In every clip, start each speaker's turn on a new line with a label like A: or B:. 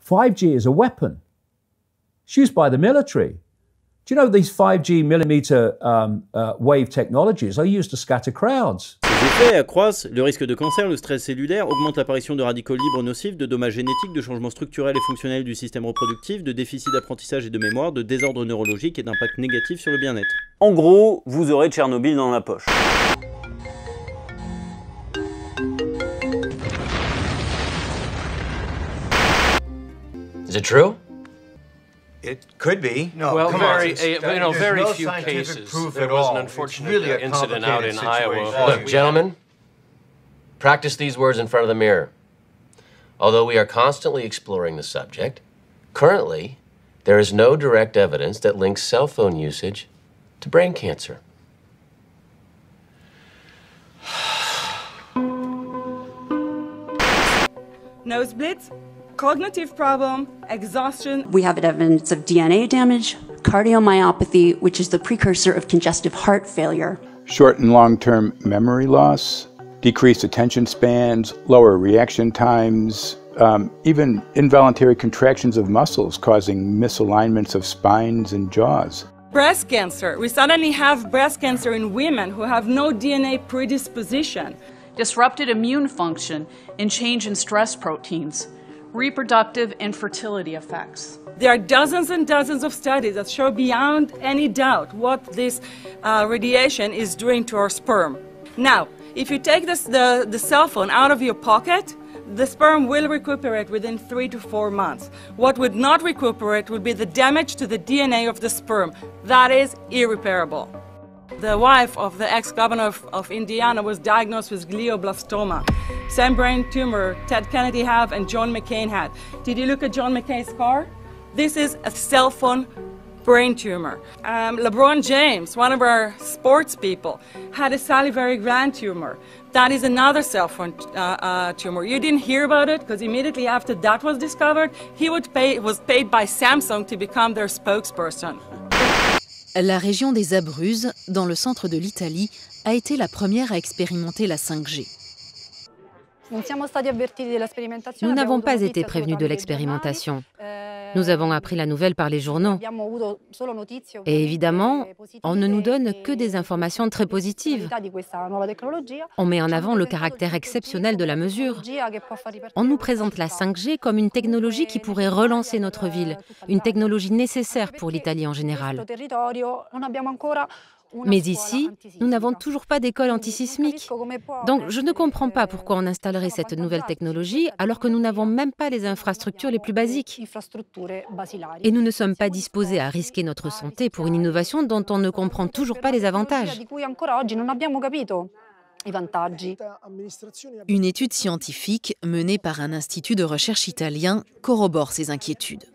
A: 5G is a weapon. It's used by the military. Do you know these 5G millimeter wave technologies are used to scatter crowds?
B: Ces effets accroissent le risque de cancer, le stress cellulaire, augmentent l'apparition de radicaux libres nocifs, de dommages génétiques, de changements structurels et fonctionnels du système reproductif, de déficits d'apprentissage et de mémoire, de désordres neurologiques et d'impact négatif sur le bien-être. En gros, vous aurez Tchernobyl dans la poche.
C: Is it true?
D: It could be.
E: No,
F: well,
E: come
F: very,
E: on.
F: very
E: no
F: few cases.
E: There
F: was an unfortunate incident out in Iowa.
C: Look, gentlemen, practice these words in front of the mirror. Although we are constantly exploring the subject, currently, there is no direct evidence that links cell phone usage to brain cancer.
G: Nosebleeds, cognitive problem, exhaustion.
H: We have evidence of DNA damage, cardiomyopathy, which is the precursor of congestive heart failure.
I: Short and long-term memory loss, decreased attention spans, lower reaction times, even involuntary contractions of muscles causing misalignments of spines and jaws.
G: Breast cancer. We suddenly have breast cancer in women who have no DNA predisposition.
J: Disrupted immune function and change in stress proteins. Reproductive and fertility effects.
G: There are dozens and dozens of studies that show beyond any doubt what this radiation is doing to our sperm. Now, if you take the cell phone out of your pocket, the sperm will recuperate within 3 to 4 months. What would not recuperate would be the damage to the DNA of the sperm. That is irreparable. The wife of the ex-governor of Indiana was diagnosed with glioblastoma. Same brain tumor Ted Kennedy had and John McCain had. Did you look at John McCain's scar? This is a cell phone brain tumor. LeBron James, one of our sports people, had a salivary gland tumor. That is another cell phone tumor. You didn't hear about it because immediately after that was discovered, he was paid by Samsung to become their spokesperson.
K: La région des Abruzzes, dans le centre de l'Italie, a été la première à expérimenter la 5G.
L: Nous n'avons pas été prévenus de l'expérimentation. Nous avons appris la nouvelle par les journaux. Et évidemment, on ne nous donne que des informations très positives. On met en avant le caractère exceptionnel de la mesure. On nous présente la 5G comme une technologie qui pourrait relancer notre ville, une technologie nécessaire pour l'Italie en général. Mais ici, nous n'avons toujours pas d'école antisismique. Donc, je ne comprends pas pourquoi on installerait cette nouvelle technologie alors que nous n'avons même pas les infrastructures les plus basiques. Et nous ne sommes pas disposés à risquer notre santé pour une innovation dont on ne comprend toujours pas les avantages.
K: Une étude scientifique menée par un institut de recherche italien corrobore ces inquiétudes.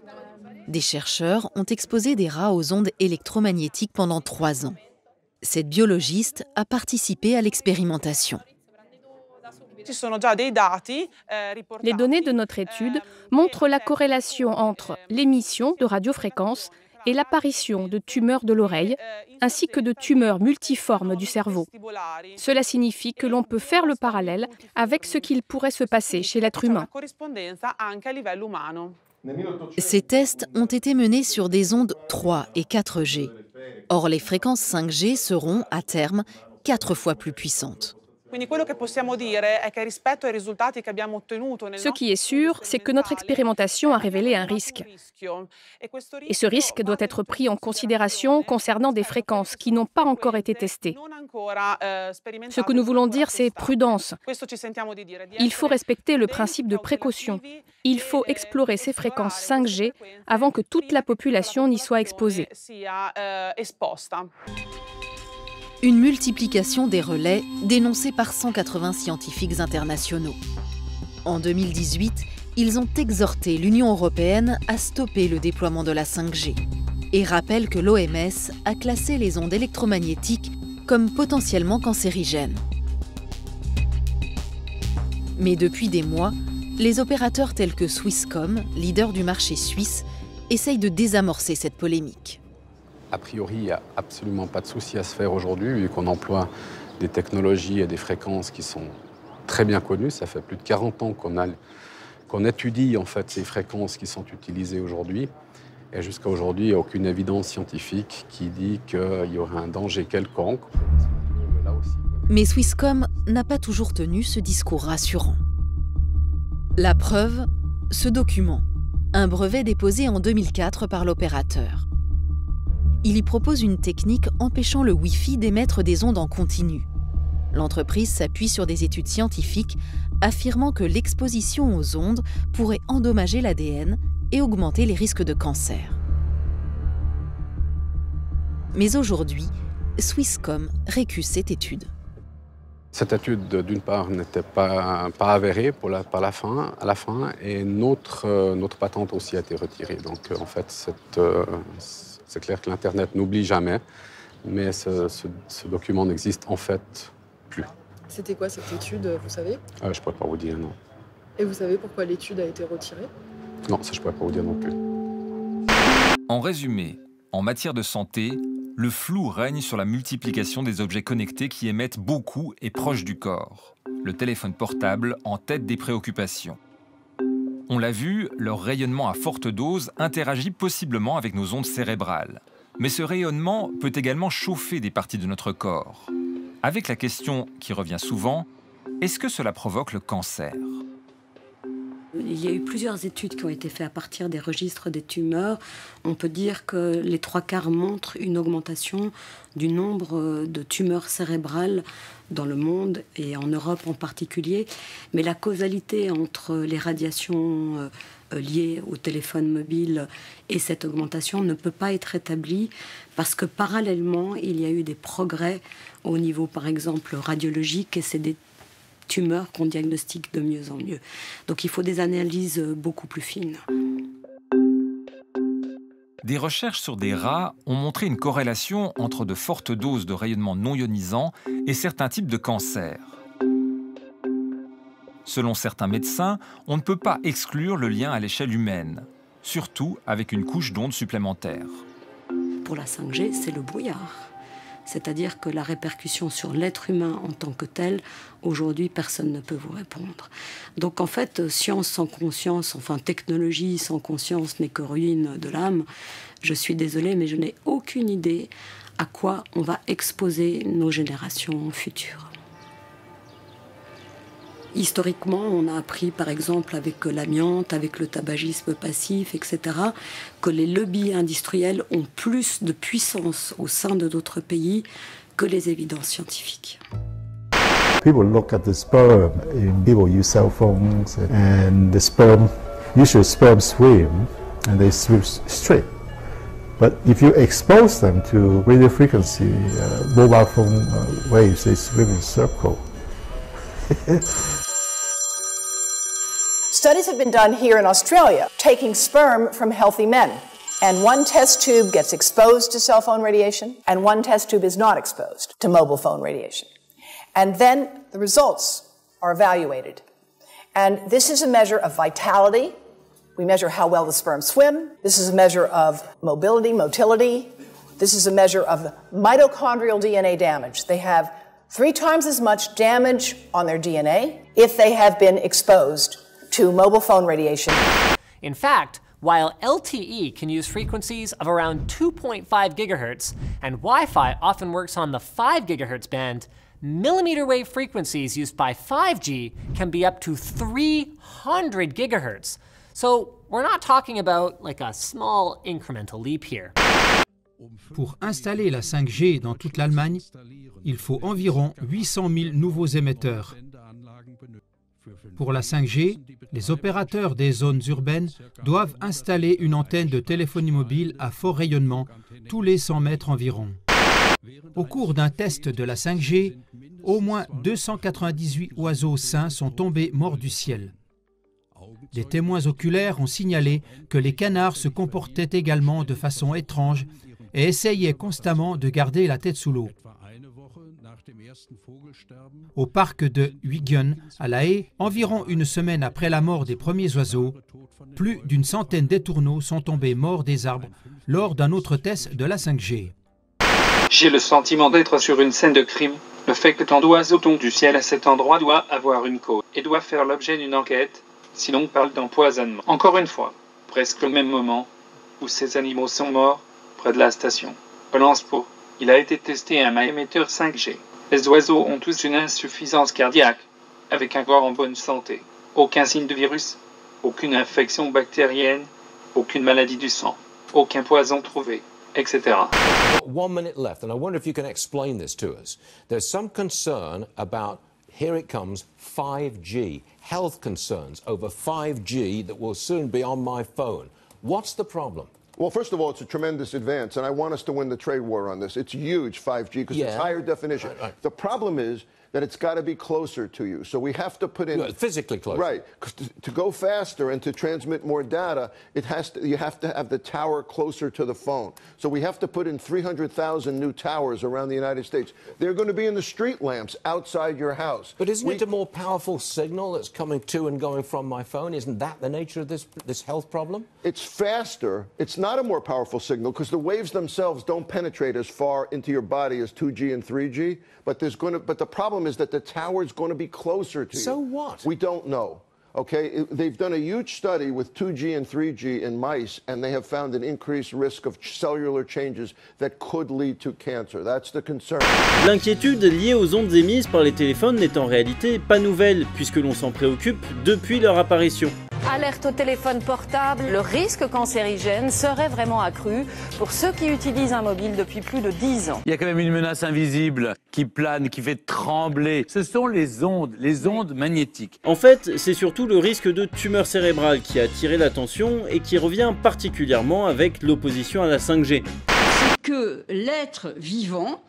K: Des chercheurs ont exposé des rats aux ondes électromagnétiques pendant 3 ans. Cette biologiste a participé à l'expérimentation.
L: Les données de notre étude montrent la corrélation entre l'émission de radiofréquences et l'apparition de tumeurs de l'oreille, ainsi que de tumeurs multiformes du cerveau. Cela signifie que l'on peut faire le parallèle avec ce qu'il pourrait se passer chez l'être humain.
K: Ces tests ont été menés sur des ondes 3 et 4G. Or, les fréquences 5G seront, à terme, 4 fois plus puissantes.
L: Ce qui est sûr, c'est que notre expérimentation a révélé un risque. Et ce risque doit être pris en considération concernant des fréquences qui n'ont pas encore été testées. Ce que nous voulons dire, c'est prudence. Il faut respecter le principe de précaution. Il faut explorer ces fréquences 5G avant que toute la population n'y soit exposée.
K: Une multiplication des relais dénoncée par 180 scientifiques internationaux. En 2018, ils ont exhorté l'Union européenne à stopper le déploiement de la 5G et rappellent que l'OMS a classé les ondes électromagnétiques comme potentiellement cancérigènes. Mais depuis des mois, les opérateurs tels que Swisscom, leader du marché suisse, essayent de désamorcer cette polémique.
M: A priori, il n'y a absolument pas de souci à se faire aujourd'hui, vu qu'on emploie des technologies et des fréquences qui sont très bien connues. Ça fait plus de 40 ans qu'on a qu'on étudie en fait ces fréquences qui sont utilisées aujourd'hui. Et jusqu'à aujourd'hui, il n'y a aucune évidence scientifique qui dit qu'il y aurait un danger quelconque.
K: Mais Swisscom n'a pas toujours tenu ce discours rassurant. La preuve, ce document, un brevet déposé en 2004 par l'opérateur. Il y propose une technique empêchant le Wi-Fi d'émettre des ondes en continu. L'entreprise s'appuie sur des études scientifiques affirmant que l'exposition aux ondes pourrait endommager l'ADN et augmenter les risques de cancer. Mais aujourd'hui, Swisscom récuse cette étude.
M: Cette étude, d'une part, n'était pas avérée à la fin, et notre patente aussi a été retirée. Donc, en fait, c'est clair que l'Internet n'oublie jamais, mais ce document n'existe en fait plus.
E: C'était quoi cette étude, vous savez?
M: Je ne pourrais pas vous dire, non.
E: Et vous savez pourquoi l'étude a été retirée?
M: Non, ça je ne pourrais pas vous dire non plus.
N: En résumé, en matière de santé, le flou règne sur la multiplication des objets connectés qui émettent beaucoup et proches du corps. Le téléphone portable en tête des préoccupations. On l'a vu, leur rayonnement à forte dose interagit possiblement avec nos ondes cérébrales. Mais ce rayonnement peut également chauffer des parties de notre corps. Avec la question qui revient souvent, est-ce que cela provoque le cancer ?
O: Il y a eu plusieurs études qui ont été faites à partir des registres des tumeurs. On peut dire que les 3/4 montrent une augmentation du nombre de tumeurs cérébrales dans le monde et en Europe en particulier. Mais la causalité entre les radiations liées au téléphone mobile et cette augmentation ne peut pas être établie parce que parallèlement, il y a eu des progrès au niveau, par exemple, radiologique et c'est des tumeurs qu'on diagnostique de mieux en mieux. Donc il faut des analyses beaucoup plus fines.
N: Des recherches sur des rats ont montré une corrélation entre de fortes doses de rayonnement non ionisant et certains types de cancers. Selon certains médecins, on ne peut pas exclure le lien à l'échelle humaine, surtout avec une couche d'ondes supplémentaire.
O: Pour la 5G, c'est le brouillard. C'est-à-dire que la répercussion sur l'être humain en tant que tel, aujourd'hui, personne ne peut vous répondre. Donc en fait, science sans conscience, enfin technologie sans conscience n'est que ruine de l'âme. Je suis désolée, mais je n'ai aucune idée à quoi on va exposer nos générations futures. Historiquement, on a appris, par exemple, avec l'amiante, avec le tabagisme passif, etc., que les lobbies industriels ont plus de puissance au sein de d'autres pays que les évidences scientifiques.
P: People look at the sperm, and people use cell phones, and the sperm, usually sperm swim, and they swim straight. But if you expose them to radio frequency, mobile phone waves, they swim in a circle.
Q: Studies have been done here in Australia, taking sperm from healthy men. And one test tube gets exposed to cell phone radiation, and one test tube is not exposed to mobile phone radiation. And then the results are evaluated. And this is a measure of vitality. We measure how well the sperm swim. This is a measure of motility. This is a measure of mitochondrial DNA damage. They have 3 times as much damage on their DNA if they have been exposed to mobile phone radiation.
R: In fact, while LTE can use frequencies of around 2.5 gigahertz and Wi-Fi often works on the 5 gigahertz band, millimeter wave frequencies used by 5G can be up to 300 gigahertz. So we're not talking about like a small incremental leap here.
S: Pour installer la 5G dans toute l'Allemagne, il faut environ 800 000 nouveaux émetteurs. Pour la 5G, les opérateurs des zones urbaines doivent installer une antenne de téléphonie mobile à fort rayonnement tous les 100 mètres environ. Au cours d'un test de la 5G, au moins 298 oiseaux sains sont tombés morts du ciel. Des témoins oculaires ont signalé que les canards se comportaient également de façon étrange et essayaient constamment de garder la tête sous l'eau. Au parc de Huygen, à La Haye, environ une semaine après la mort des premiers oiseaux, plus d'une centaine d'étourneaux sont tombés morts des arbres lors d'un autre test de la 5G.
T: J'ai le sentiment d'être sur une scène de crime. Le fait que tant d'oiseaux tombent du ciel à cet endroit doit avoir une cause et doit faire l'objet d'une enquête. si l'on parle d'empoisonnement. Encore une fois, presque au même moment où ces animaux sont morts, près de la station. Balance pour. Il a été testé un émetteur 5G. Les oiseaux ont tous une insuffisance cardiaque, avec un corps en bonne santé. Aucun signe de virus, aucune infection bactérienne, aucune maladie du sang, aucun poison trouvé, etc.
U: 1 minute left, and I wonder if you can explain this to us. There's some concern about, here it comes, 5G, health concerns over 5G that will soon be on my phone. What's the problem?
V: Well, first of all, it's a tremendous advance, and I want us to win the trade war on this. It's huge, 5G, because it's higher definition.
U: Right.
V: The problem is that it's got to be closer to you. So we have to put in...
U: physically closer.
V: Right. 'Cause to go faster and to transmit more data, you have to have the tower closer to the phone. So we have to put in 300,000 new towers around the United States. They're going to be in the street lamps outside your house.
U: But isn't it a more powerful signal that's coming to and going from my phone? Isn't that the nature of this health problem?
V: It's faster. It's not a more powerful signal because the waves themselves don't penetrate as far into your body as 2G and 3G. But the problem is that the tower's going to be closer to you.
U: So what?
V: We don't know. Okay, they've done a huge study with 2G and 3G in mice, and they have found an increased risk of cellular changes that could lead to cancer. That's the concern.
B: L'inquiétude liée aux ondes émises par les téléphones n'est en réalité pas nouvelle, puisque l'on s'en préoccupe depuis leur apparition.
W: Alerte au téléphone portable, le risque cancérigène serait vraiment accru pour ceux qui utilisent un mobile depuis plus de 10 ans.
X: Il y a quand même une menace invisible qui plane, qui fait trembler. Ce sont les ondes magnétiques.
B: En fait, c'est surtout le risque de tumeur cérébrale qui a attiré l'attention et qui revient particulièrement avec l'opposition à la 5G.
Y: C'est que l'être vivant,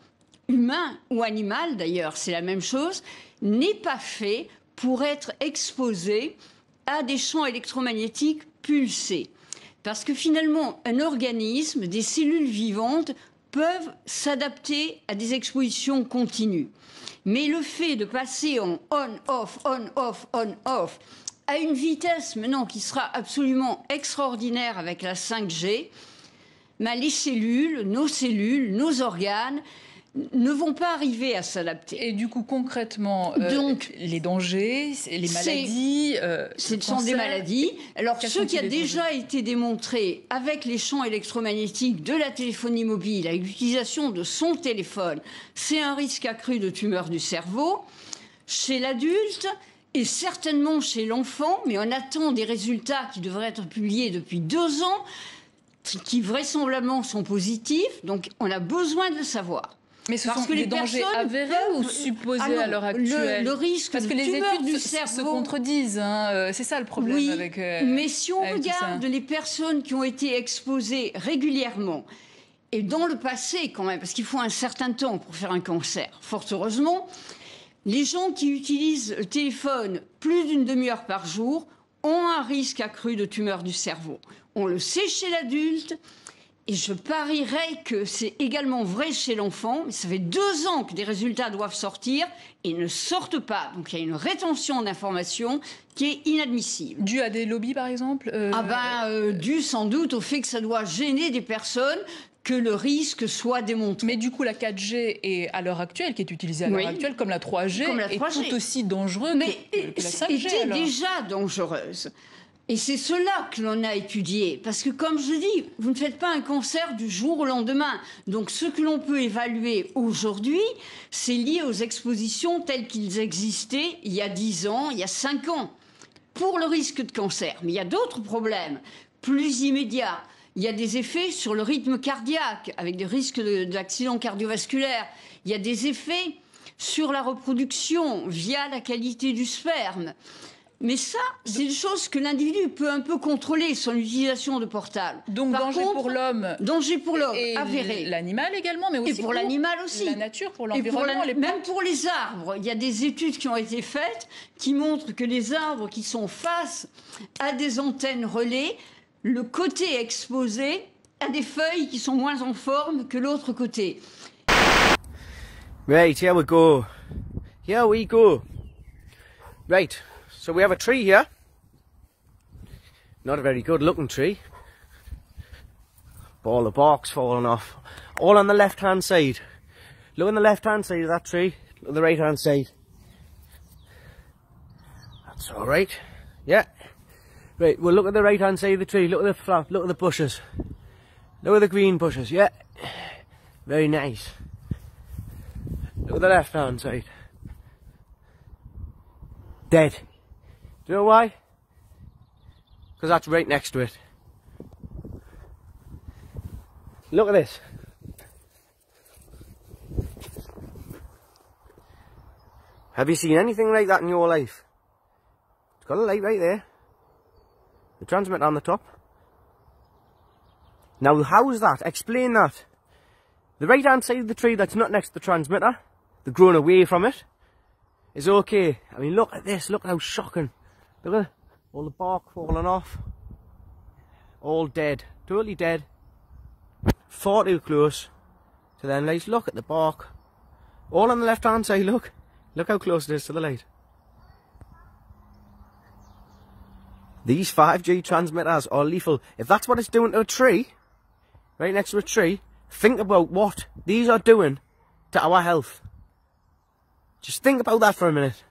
Y: humain ou animal d'ailleurs, c'est la même chose, n'est pas fait pour être exposé à des champs électromagnétiques pulsés. Parce que finalement, un organisme, des cellules vivantes, peuvent s'adapter à des expositions continues. Mais le fait de passer en on-off, on-off, on-off, à une vitesse maintenant qui sera absolument extraordinaire avec la 5G, les cellules, nos organes, ne vont pas arriver à s'adapter.
J: Et du coup, concrètement, les dangers, les maladies...
Y: ce sont des maladies. Alors, ce qui a déjà été démontré avec les champs électromagnétiques de la téléphonie mobile, avec l'utilisation de son téléphone, c'est un risque accru de tumeur du cerveau chez l'adulte et certainement chez l'enfant, mais on attend des résultats qui devraient être publiés depuis 2 ans, qui vraisemblablement sont positifs, donc on a besoin de le savoir.
J: Mais ce sont des dangers avérés ou supposés à l'heure actuelle?
Y: Le risque
J: parce que les études se contredisent, hein. C'est ça le problème.
Y: Oui,
J: avec
Y: mais si on regarde les personnes qui ont été exposées régulièrement, et dans le passé quand même, parce qu'il faut un certain temps pour faire un cancer, fort heureusement, les gens qui utilisent le téléphone plus d'une demi-heure par jour ont un risque accru de tumeur du cerveau. On le sait chez l'adulte. Et je parierais que c'est également vrai chez l'enfant. Ça fait 2 ans que des résultats doivent sortir et ne sortent pas. Donc il y a une rétention d'informations qui est inadmissible.
J: Dû à des lobbies, par exemple
Y: Dû sans doute au fait que ça doit gêner des personnes, que le risque soit démontré.
J: Mais du coup, la 4G est à l'heure actuelle, qui est utilisée à l'heure actuelle, comme la 3G, est tout aussi dangereuse que la 5G.
Y: Était déjà dangereuse. Et c'est cela que l'on a étudié. Parce que, comme je dis, vous ne faites pas un cancer du jour au lendemain. Donc, ce que l'on peut évaluer aujourd'hui, c'est lié aux expositions telles qu'ils existaient il y a 10 ans, il y a 5 ans, pour le risque de cancer. Mais il y a d'autres problèmes, plus immédiats. Il y a des effets sur le rythme cardiaque, avec des risques d'accidents cardiovasculaires. Il y a des effets sur la reproduction, via la qualité du sperme. Mais ça, c'est des choses que l'individu peut un peu contrôler, son utilisation de portable.
J: Donc danger pour l'homme.
Y: Danger pour l'homme, avéré.
J: L'animal également, mais aussi
Y: pour l'animal aussi.
J: La nature, pour l'environnement.
Y: Même pour les arbres. Il y a des études qui ont été faites qui montrent que les arbres qui sont face à des antennes relais, le côté exposé a des feuilles qui sont moins en forme que l'autre côté.
F: Right, here we go. Here we go. Right. So we have a tree here, not a very good looking tree, all the bark's falling off, all on the left hand side. Look on the left hand side of that tree, look on the right hand side. That's alright, yeah. Right, well look at the right hand side of the tree, look at the flower, look at the bushes. Look at the green bushes, yeah. Very nice. Look at the left hand side. Dead. Do you know why? Because that's right next to it. Look at this. Have you seen anything like that in your life? It's got a light right there. The transmitter on the top. Now how's that? Explain that. The right hand side of the tree that's not next to the transmitter, the grown away from it, is okay. I mean look at this, look how shocking. Look at all the bark falling off. All dead, totally dead. Far too close to the light. Look at the bark. All on the left hand side, look. Look how close it is to the light. These 5G transmitters are lethal. If that's what it's doing to a tree, right next to a tree, think about what these are doing to our health. Just think about that for a minute.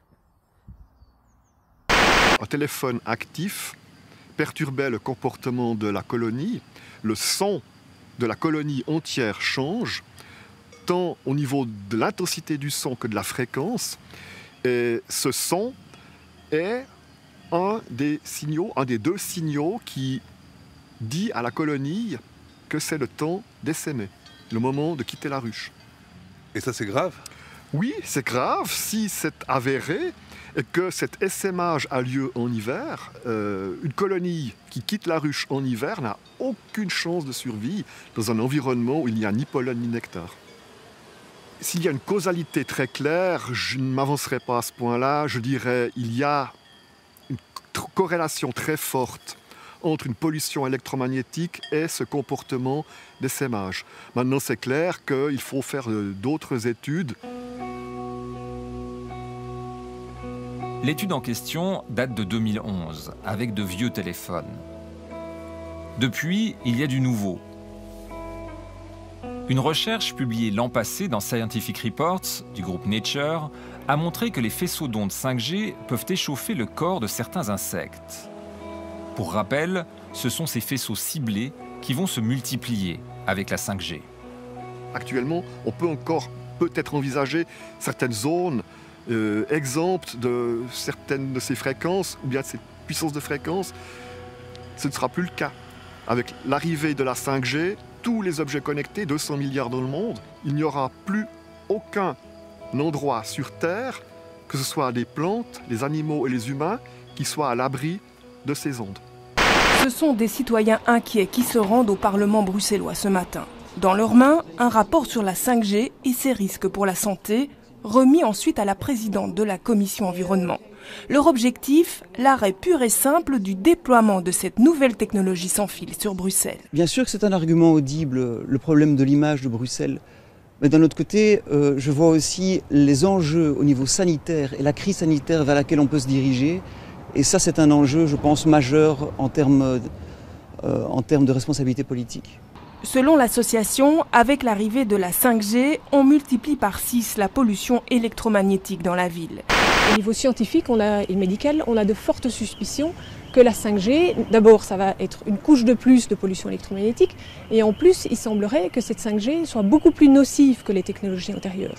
A: Un téléphone actif perturbait le comportement de la colonie. Le son de la colonie entière change, tant au niveau de l'intensité du son que de la fréquence. Et ce son est un des deux signaux qui dit à la colonie que c'est le temps d'essaimer, le moment de quitter la ruche.
C: Et ça c'est grave?
A: Oui, c'est grave si c'est avéré et que cet essaimage a lieu en hiver. Une colonie qui quitte la ruche en hiver n'a aucune chance de survie dans un environnement où il n'y a ni pollen ni nectar. S'il y a une causalité très claire, je ne m'avancerai pas à ce point-là. Je dirais qu'il y a une corrélation très forte entre une pollution électromagnétique et ce comportement d'essaimage. Maintenant, c'est clair qu'il faut faire d'autres études.
N: L'étude en question date de 2011, avec de vieux téléphones. Depuis, il y a du nouveau. Une recherche publiée l'an passé dans Scientific Reports du groupe Nature a montré que les faisceaux d'ondes 5G peuvent échauffer le corps de certains insectes. Pour rappel, ce sont ces faisceaux ciblés qui vont se multiplier avec la 5G.
A: Actuellement, on peut encore peut-être envisager certaines zones exemptes de certaines de ces fréquences ou bien de ces puissances de fréquences. Ce ne sera plus le cas. Avec l'arrivée de la 5G, tous les objets connectés, 200 milliards dans le monde, il n'y aura plus aucun endroit sur Terre, que ce soit les plantes, les animaux et les humains, qui soient à l'abri de ces ondes.
D: Ce sont des citoyens inquiets qui se rendent au Parlement bruxellois ce matin. Dans leurs mains, un rapport sur la 5G et ses risques pour la santé, remis ensuite à la présidente de la Commission environnement. Leur objectif, l'arrêt pur et simple du déploiement de cette nouvelle technologie sans fil sur Bruxelles.
H: Bien sûr que c'est un argument audible, le problème de l'image de Bruxelles. Mais d'un autre côté, je vois aussi les enjeux au niveau sanitaire et la crise sanitaire vers laquelle on peut se diriger. Et ça, c'est un enjeu, je pense, majeur en termes de responsabilité politique.
D: Selon l'association, avec l'arrivée de la 5G, on multiplie par 6 la pollution électromagnétique dans la ville.
I: Au niveau scientifique et médical, on a de fortes suspicions que la 5G, d'abord, ça va être une couche de plus de pollution électromagnétique, et en plus, il semblerait que cette 5G soit beaucoup plus nocive que les technologies antérieures.